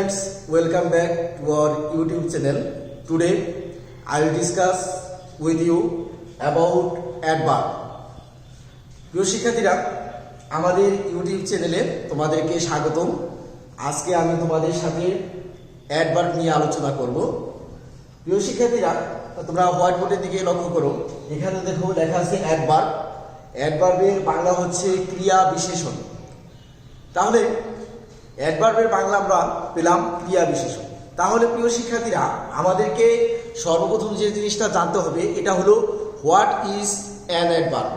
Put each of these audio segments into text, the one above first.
friends, welcome back to our YouTube channel. Today I will discuss with you about adverb. প্রিয় শিক্ষার্থীরা, আমাদের YouTube চ্যানেলে তোমাদেরকে স্বাগতম। আজকে আমি তোমাদের সাথে অ্যাডভার্ব নিয়ে আলোচনা করব। প্রিয় শিক্ষার্থীরা, তোমরা হোয়াইট বোর্ডের দিকে লক্ষ্য করো। এখানে দেখো লেখা আছে অ্যাডভার্ব। অ্যাডভার্বের বাংলা হচ্ছে ক্রিয়া বিশেষণ। তাহলে অ্যাডভার্বের বাংলা আমরা পেলাম ক্রিয়া বিশেষণ। তাহলে প্রিয় শিক্ষার্থীরা, আমাদেরকে সর্বপ্রথম যে জিনিসটা জানতে হবে এটা হলো হোয়াট ইজ অ্যান অ্যাডভার্ব,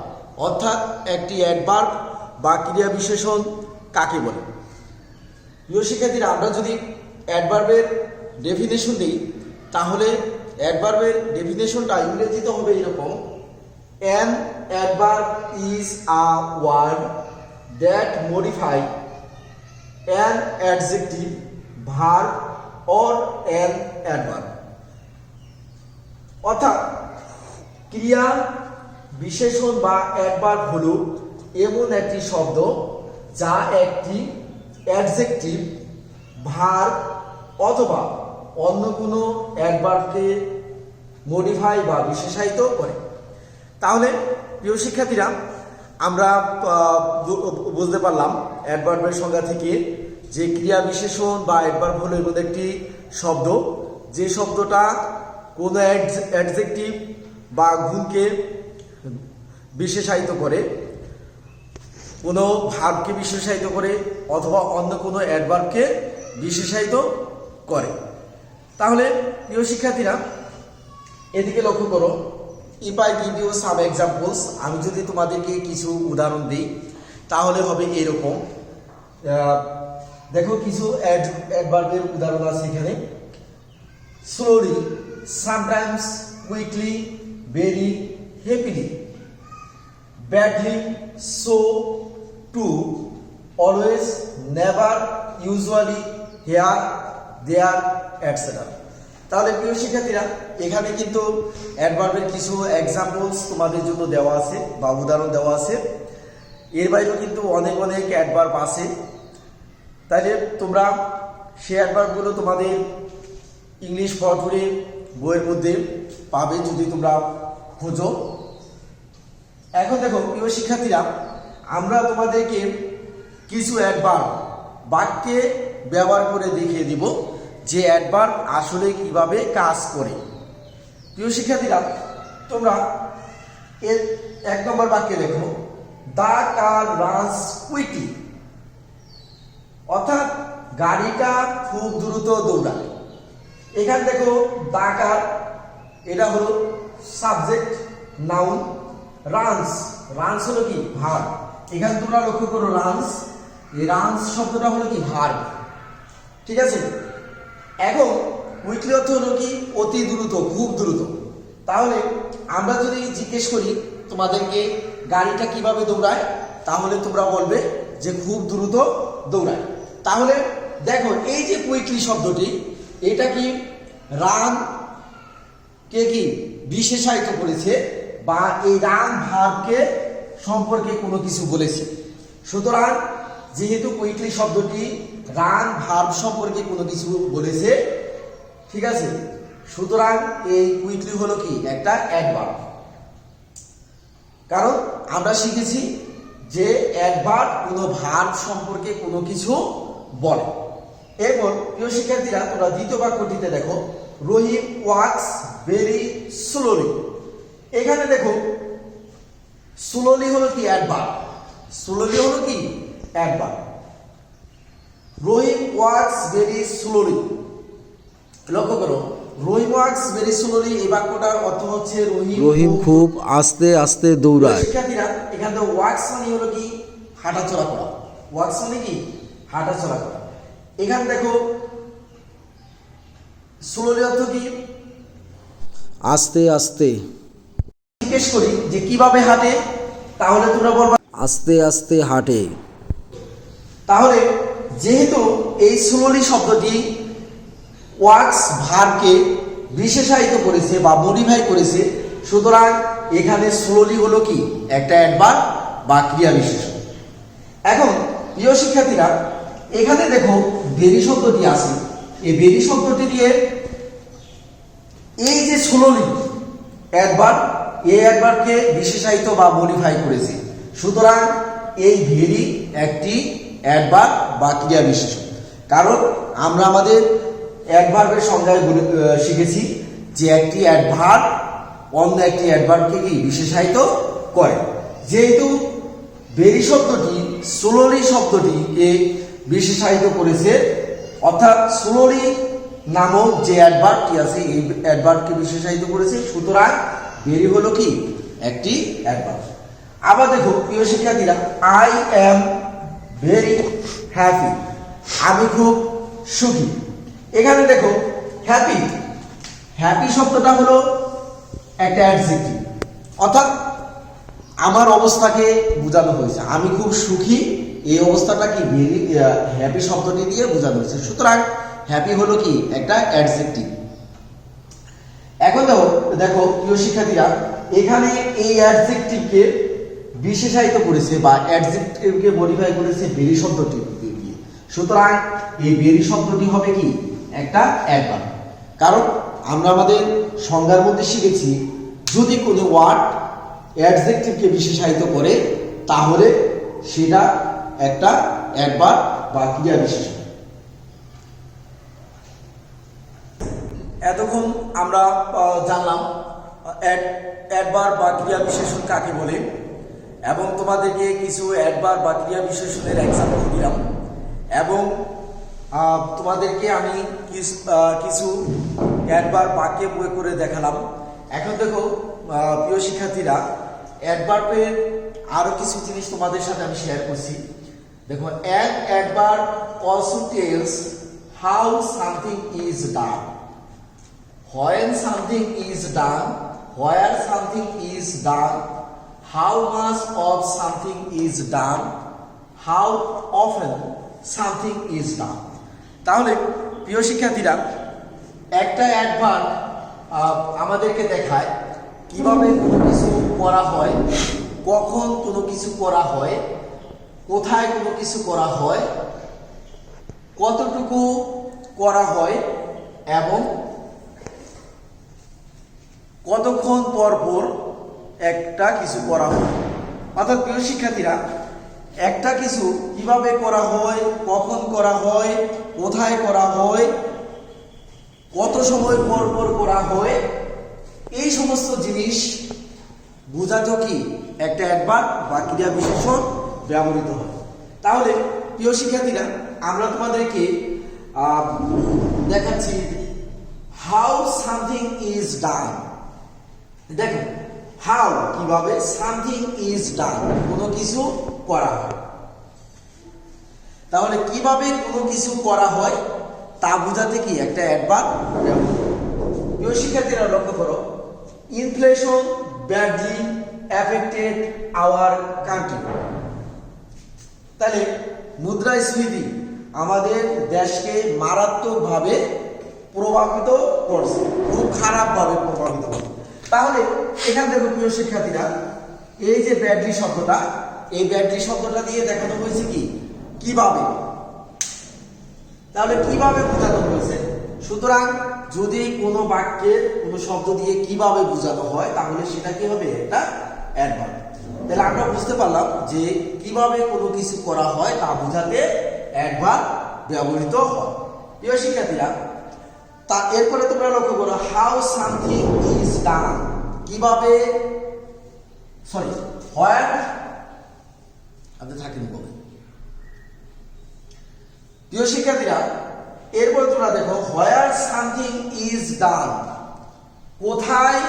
অর্থাৎ একটি অ্যাডভার্ব বা ক্রিয়া বিশেষণ কাকে বলে। প্রিয় শিক্ষার্থীরা, আমরা যদি অ্যাডভার্বের ডেফিনেশন দিই তাহলে অ্যাডভার্বের ডেফিনেশনটা ইংরেজিতে হবে এরকম: an adverb is a word that modify an adjective, verb or an adverb। অর্থাৎ ক্রিয়া বিশেষণ বা অ্যাডভার্ব হলো এমন একটি শব্দ যা একটি অ্যাডজেক্টিভ, ভার্ব অথবা অন্য কোনো অ্যাডভার্বকে মডিফাই বা বিশেষায়িত করে। তাহলে প্রিয় শিক্ষার্থীরা, আমরা বুঝতে পারলাম অ্যাডভার্বের সংজ্ঞা থেকে যে ক্রিয়া বিশেষণ বা অ্যাডভার্ব হলো এমন একটি শব্দ যে শব্দটা কোনো অ্যাডজেক্টিভ বা গুণকে বিশেষায়িত করে, কোনো ভার্বকে বিশেষায়িত করে অথবা অন্য কোনো অ্যাডভার্বকে বিশেষায়িত করে। তাহলে প্রিয় শিক্ষার্থীরা, এদিকে লক্ষ্য করো। If I give you some examples, আমি যদি তোমাদেরকে কিছু উদাহরণ দিই তাহলে হবে এরকম। দেখো কিছু অ্যাডভার্বের উদাহরণ আছে এখানে। Slowly, sometimes, quickly, very, happily, badly, so, too, always, never, usually, here, there, etcetera. তাহলে প্রিয় শিক্ষার্থীরা, এখানে কিন্তু অ্যাডভার্বের কিছু এক্সাম্পলস তোমাদের জন্য দেওয়া আছে বা উদাহরণ দেওয়া আছে। এর বাইরেও কিন্তু অনেক অনেক অ্যাডভার্ব আছে। তাহলে তোমরা সেই অ্যাডভার্বগুলো তোমাদের ইংলিশ ফরটুরে বইয়ের মধ্যে পাবে যদি তোমরা খোঁজো। এখন দেখো প্রিয় শিক্ষার্থীরা, আমরা তোমাদেরকে কিছু অ্যাডভার্ব বাক্যে ব্যবহার করে দেখিয়ে দিব যে অ্যাডভার্ব আসলে কিভাবে কাজ করে। প্রিয় শিক্ষার্থীরা, তোমরা এর 1 নম্বর বাক্যে দেখো, দ্য কার রানস কুইকলি, অর্থাৎ গাড়িটা খুব দ্রুত দৌড়ায়। এখানে দেখো দ্য কার, এটা হলো সাবজেক্ট, নাউন। রানস, রানস হলো কি ভার্ব। এখানে তোমরা লক্ষ্য করো রানস, এই রানস শব্দটা হলো কি ভার্ব, ঠিক আছে। এখন কুইকলি অর্থ হলো কি অতি দ্রুত, খুব দ্রুত। তাহলে আমরা যদি জিজ্ঞেস করি তোমাদেরকে গাড়িটা কিভাবে দৌড়ায়, তাহলে তোমরা বলবে যে খুব দ্রুত দৌড়ায়। তাহলে দেখো এই যে কুইকলি শব্দটি, এটা কি রান কে কি বিশেষায়িত করেছে বা এই রান ভার্বকে সম্পর্কে কোনো কিছু বলেছে। সুতরাং যেহেতু কুইকলি শব্দটি রান ভার্ব সম্পর্কে কোনো কিছু বলেছে, ঠিক আছে, সুতরাং এই কুইকলি হলো কি একটা অ্যাডভার্ব। কারণ আমরা শিখেছি যে অ্যাডভার্ব কোনো ভার্ব সম্পর্কে কোনো কিছু বলে। এরপর প্রিয় শিক্ষার্থীরা, তোমরা দ্বিতীয় বাক্যটিতে দেখো, রহিম ওয়াক্স ভেরি স্লোলি। এখানে দেখো স্লোলি হলো কি অ্যাডভার্ব, স্লোলি হলো কি অ্যাডভার্ব। রহিম ওয়াক্স ভেরি স্লোলি, লক্ষ্য করো, রহিম ওয়াক্স ভেরি স্লোলি এই বাক্যটার অর্থ হচ্ছে রহিম খুব আস্তে আস্তে দৌড়ায়। শিক্ষার্থীরা, এখানে ওয়াক্স মানে হলো কি হাঁটাচলা করা, ওয়াক্স মানে কি হাঁটাচলা করা। এখানে দেখো স্লোলি অর্থ কি আস্তে আস্তে। জিজ্ঞেস করি যে কিভাবে হাঁটে, তাহলে তোমরা বলবা আস্তে আস্তে হাঁটে। তাহলে যেহেতু এই স্লোলি শব্দটি ওয়াক্স ভার্বকে বিশেষায়িত করেছে বা মডিফাই করেছে, সুতরাং এখানে স্লোলি হলো কি একটা অ্যাডভার্ব বা ক্রিয়া বিশেষণ। এখন প্রিয় শিক্ষার্থীরা, এখানে দেখো ভেরি শব্দটি আছে, এই ভেরি শব্দটি দিয়ে এই যে স্লোলি অ্যাডভার্ব, এই অ্যাডভার্বকে বিশেষায়িত বা মডিফাই করেছে। সুতরাং এই ভেরি একটি অ্যাডভার্ব বা ক্রিয়া বিশেষণ। কারণ আমরা আমাদের অ্যাডভার্বের সংজ্ঞায় শিখেছি যে একটি অ্যাডভার্ব অন্য একটি অ্যাডভার্বকে কি বিশেষায়িত করে। যেহেতু ভেরি শব্দটি স্লোলি শব্দটি বিশেষায়িত করেছে, অর্থাৎ স্লোলি নামক যে অ্যাডভার্বটি আছে এই অ্যাডভার্বকে বিশেষায়িত করেছে, সুতরাং ভেরি হলো কি একটি অ্যাডভার্ব। আবার দেখো প্রিয় শিক্ষার্থীরা, আই অ্যাম ভেরি হ্যাপি, আমি খুব সুখী। এখানে দেখো হ্যাপি, হ্যাপি শব্দটা হলো একটা অ্যাডজেক্টিভ, অর্থাৎ আমার অবস্থাকে বোঝানো হয়েছে। আমি খুব সুখী, এই অবস্থাটা কি ভেরি হ্যাপি শব্দটি দিয়ে বোঝানো হয়েছে। সুতরাং হ্যাপি হলো কি একটা অ্যাডজেক্টিভ। এখন দেখো প্রিয় শিক্ষার্থীরা, এখানে এই অ্যাডজেক্টিভকে বিশেষায়িত করেছে বা অ্যাডজেক্টিভকে মডিফাই করেছে ভেরি শব্দটি দিয়ে। সুতরাং এই ভেরি শব্দটি হবে কি একটা অ্যাডভার্ব। কারণ আমরা আমাদের সংজ্ঞার মধ্যে শিখেছি যদি কোনো ওয়ার্ড অ্যাডজেক্টিভকে বিশেষায়িত করে তাহলে সেটা একটা অ্যাডভার্ব বা ক্রিয়া বিশেষণ। এতক্ষণ আমরা জানলাম অ্যাডভার্ব বা ক্রিয়া বিশেষণ কাকে বলে, এবং তোমাদেরকে কিছু অ্যাডভার্ব বা ক্রিয়া বিশেষণের এক্সাম্পল দিলাম, এবং তোমাদেরকে আমি কিছু অ্যাডভার্ব বাক্যে বই করে দেখালাম। এখন দেখো প্রিয় শিক্ষার্থীরা, অ্যাডভার্বের আরো কিছু জিনিস তোমাদের সাথে আমি শেয়ার করছি। দেখো, an adverb also tells how something is done, when something is done, where something is done, how much of something is done, how often something is done. তাহলে প্রিয় শিক্ষার্থীরা, একটা অ্যাডভার্ব আমাদেরকে দেখায় কিভাবে কোনো কিছু করা হয়, কখন কোনো কিছু করা হয়, কোথায় কোনো কিছু করা হয়, কতটুকু করা হয় এবং কতক্ষণ পর পর একটা কিছু করা হয়। অর্থাৎ প্রিয় শিক্ষার্থীরা, একটা কিছু কিভাবে করা হয়, কখন করা হয়, কোথায় করা হয়, কত সময় পর পর করা হয়, এই সমস্ত জিনিস বোঝাতে কি একটা অ্যাডভার্ব বা ক্রিয়া বিশেষণ ব্যবহৃত হয়। তাহলে প্রিয় শিক্ষার্থীরা, আমরা তোমাদেরকে দেখাচ্ছি হাউ সামথিং ইজ ডান। দেখো, হাউ কিভাবে, সামথিং ইজ ডান কোনো কিছু করা হয়। তাহলে কিভাবে কোনো কিছু করা হয় তা বোঝাতে কি একটা অ্যাডভার্ব ব্যবহৃত। প্রিয় শিক্ষার্থীরা লক্ষ্য করো, inflation badly affected our country. তাহলে মুদ্রাস্ফীতি আমাদের দেশকে মারাত্মকভাবে প্রভাবিত করছে, খুব খারাপভাবে প্রভাবিত করছে। তাহলে এখান থেকে প্রিয় শিক্ষার্থীরা, এই যে ব্যাডলি শব্দটা, এই ব্যাডলি শব্দটা দিয়ে দেখানো হয়েছে কি কিভাবে। তাহলে কিভাবে বোঝানো হয়েছে। সুতরাং যদি কোনো বাক্যের কোনো শব্দ দিয়ে কিভাবে বোঝানো হয় তাহলে সেটা কি হবে একটা অ্যাডভার্ব। তাহলে আমরা বুঝতে পারলাম যে কিভাবে কোনো কিছু করা হয় তা বোঝাতে অ্যাডভার্ব ব্যবহৃত হয়। প্রিয় শিক্ষার্থীরা, তা এরপরে তোমরা লক্ষ্য করো, হাউ সামথিং ইজ ডান কিভাবে, হোয়ার আপনি থাকেন বলে। প্রিয় শিক্ষার্থীরা, এরপরে তোমরা দেখো, হোয়ার সামথিং ইজ ডান কোথায়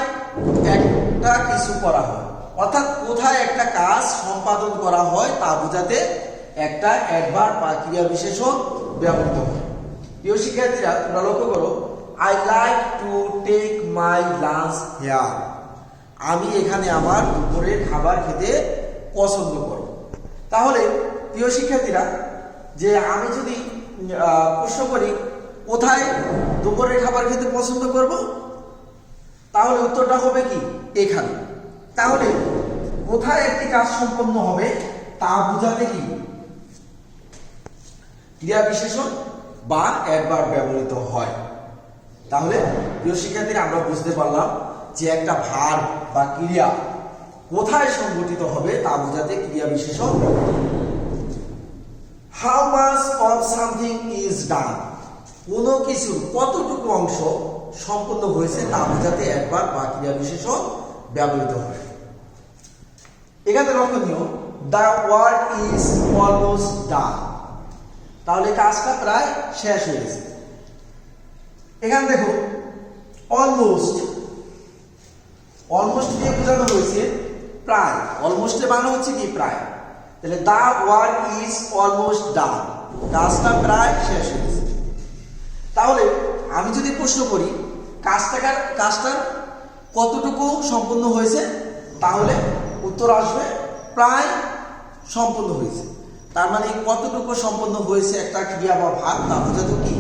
একটা কিছু করা হয়, অর্থাৎ কোথায় একটা কাজ সম্পাদন করা হয় তা বোঝাতে একটা অ্যাডভার্ব বা ক্রিয়া বিশেষণ ব্যবহৃত হয়। প্রিয় শিক্ষার্থীরা, তোমরা লক্ষ্য করো, I like to take my lunch here আমি এখানে আমার দুপুরের খাবার খেতে পছন্দ করব। তাহলে প্রিয় শিক্ষার্থীরা, যে আমি যদি প্রশ্ন করি কোথায় দুপুরের খাবার খেতে পছন্দ করব, তাহলে উত্তরটা হবে কি এখানে। তাহলে কোথায় একটি কাজ সম্পন্ন হবে তা বোঝাতে কি ক্রিয়া বিশেষণ বা অ্যাডভার্ব ব্যবহৃত হয়। তাহলে প্রিয় শিক্ষার্থীরা আমরা বুঝতে পারলাম যে একটা ভার্ব বা ক্রিয়া কোথায় সংঘটিত হবে তা বোঝাতে ক্রিয়া বিশেষণ। How much of something is done, কোনো কিছুর কতটুকু অংশ সম্পন্ন হয়েছে তা বোঝাতে অ্যাডভার্ব বা ক্রিয়া বিশেষণ ব্যবহৃত হয়। এখানে লক্ষণীয় the work is almost done, তাহলে কাজটা প্রায় শেষ হয়েছে। এখানে দেখো অলমোস্ট, অলমোস্ট দিয়ে বোঝানো হয়েছে প্রায়, অলমোস্টে বানানো হচ্ছে কি প্রায়, তাহলে the work is almost done, কাজটা প্রায় শেষ হয়েছে। তাহলে আমি যদি প্রশ্ন করি কাজটার কতটুকু সম্পূর্ণ হয়েছে, তাহলে উত্তর আসবে প্রায় সম্পূর্ণ হয়েছে। তার মানে কতটুকু সম্পন্ন হয়েছে একটা ক্রিয়া বা ভাগ তা বোঝাতো কি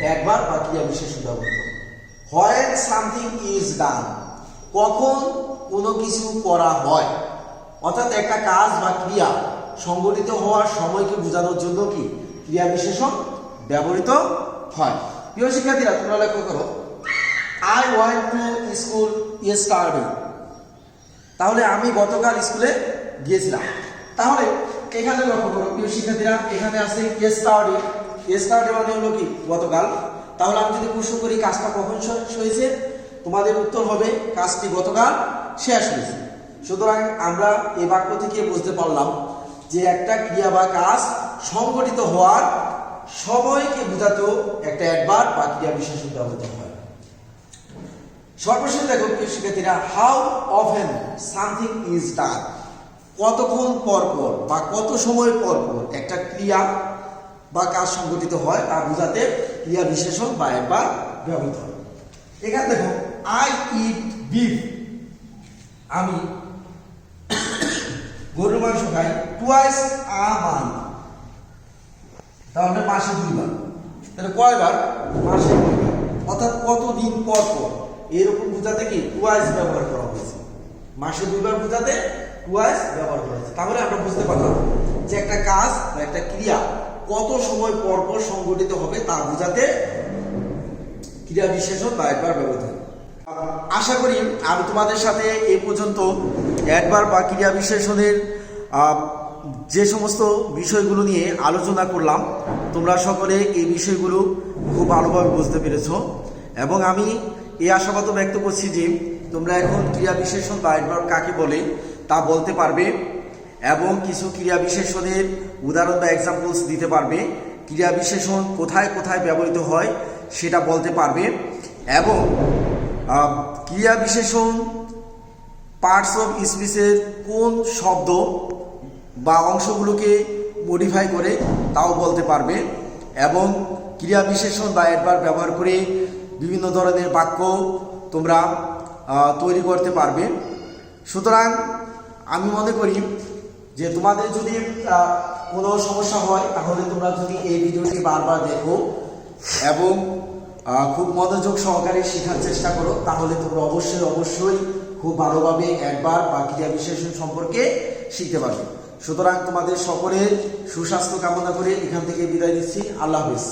অ্যাডভার্ব বা ক্রিয়া বিশেষণ ব্যবহৃত। হোয়েন সামথিং ইজ ডান, কখন কোনো কিছু করা হয়, অর্থাৎ একটা কাজ বা ক্রিয়া সংগঠিত হওয়ার সময়কে বোঝানোর জন্য কি ক্রিয়া বিশেষণ ব্যবহৃত হয়। প্রিয় শিক্ষার্থীরা তোমরা লক্ষ্য করো, I went to school yesterday, তাহলে আমি গতকাল স্কুলে গিয়েছিলাম। তাহলে এখানে লক্ষ্য করো প্রিয় শিক্ষার্থীরা, এখানে আছে ইয়েস্টারডে, ইয়েস্টারডে মানে হলো কি গতকাল। তাহলে আমি যদি প্রশ্ন করি কাজটা কখন শেষ হয়েছে, তোমাদের উত্তর হবে কাজটি গতকাল শেষ হয়েছে। সুতরাং আমরা এই বাক্য থেকে বুঝতে পারলাম যে একটা ক্রিয়া বা কাজ সংগঠিত হওয়ার সময়কে বোঝাতেও একটা অ্যাডভার্ব বা ক্রিয়া বিশেষণ ব্যবহৃত হয়। সর্বশেষ দেখো প্রিয় শিক্ষার্থীরা, how often something is done, কতক্ষণ পর পর বা কত সময় পর পর একটা ক্রিয়া বা কাজ সংগঠিত হয় তা বোঝাতে ক্রিয়া বিশেষণ বা অ্যাডভার্ব ব্যবহৃত হয়। এখানে দেখো আই ইট বিফ, আমি গরুর মাংস খাই টুয়াইস আ মান্থ, তাহলে মাসে দুইবার, তাহলে কয়বার, মাসে দুইবার, অর্থাৎ কতদিন পর পর, এরকম বোঝাতে কি টুয়াইস ব্যবহার করা হয়েছে, মাসে দুইবার বোঝাতে টুয়াইস ব্যবহার করা হয়েছে। তাহলে আমরা বুঝতে পারলাম যে একটা কাজ বা একটা ক্রিয়া কত সময় পর পর সংগঠিত হবে তা বোঝাতে ক্রিয়া বিশেষণ বা অ্যাডভার্ব ব্যবহৃত হয়। আশা করি আমি তোমাদের সাথে এই পর্যন্ত অ্যাডভার্ব বা ক্রিয়া বিশেষণের যে সমস্ত বিষয়গুলো নিয়ে আলোচনা করলাম, তোমরা সকলে এই বিষয়গুলো খুব ভালোভাবে বুঝতে পেরেছো এবং আমি এই আশাবাদ ব্যক্ত করছি যে তোমরা এখন ক্রিয়া বিশেষণ বা অ্যাডভার্ব কাকে বলে তা বলতে পারবে এবং কিছু ক্রিয়া বিশেষণের উদাহরণ বা এক্সাম্পলস দিতে পারবে, ক্রিয়া বিশেষণ কোথায় কোথায় ব্যবহৃত হয় সেটা বলতে পারবে এবং ক্রিয়া বিশেষণ পার্টস অফ স্পিচের কোন শব্দ বা অংশগুলোকে মডিফাই করে তাও বলতে পারবে এবং ক্রিয়া বিশেষণ বা অ্যাডভার্ব ব্যবহার করে বিভিন্ন ধরনের বাক্য তোমরা তৈরি করতে পারবে। সুতরাং আমি মনে করি যে তোমাদের যদি কোনো সমস্যা হয় তাহলে তোমরা যদি এই ভিডিওটি বারবার দেখো এবং খুব মনোযোগ সহকারে শেখার চেষ্টা করো, তাহলে তোমরা অবশ্যই খুব ভালোভাবে অ্যাডভার্ব বা ক্রিয়া বিশেষণ সম্পর্কে শিখতে পারবে। সুতরাং তোমাদের সকলের সুস্বাস্থ্য কামনা করে এখান থেকে বিদায় নিচ্ছি। আল্লাহ হাফেজ।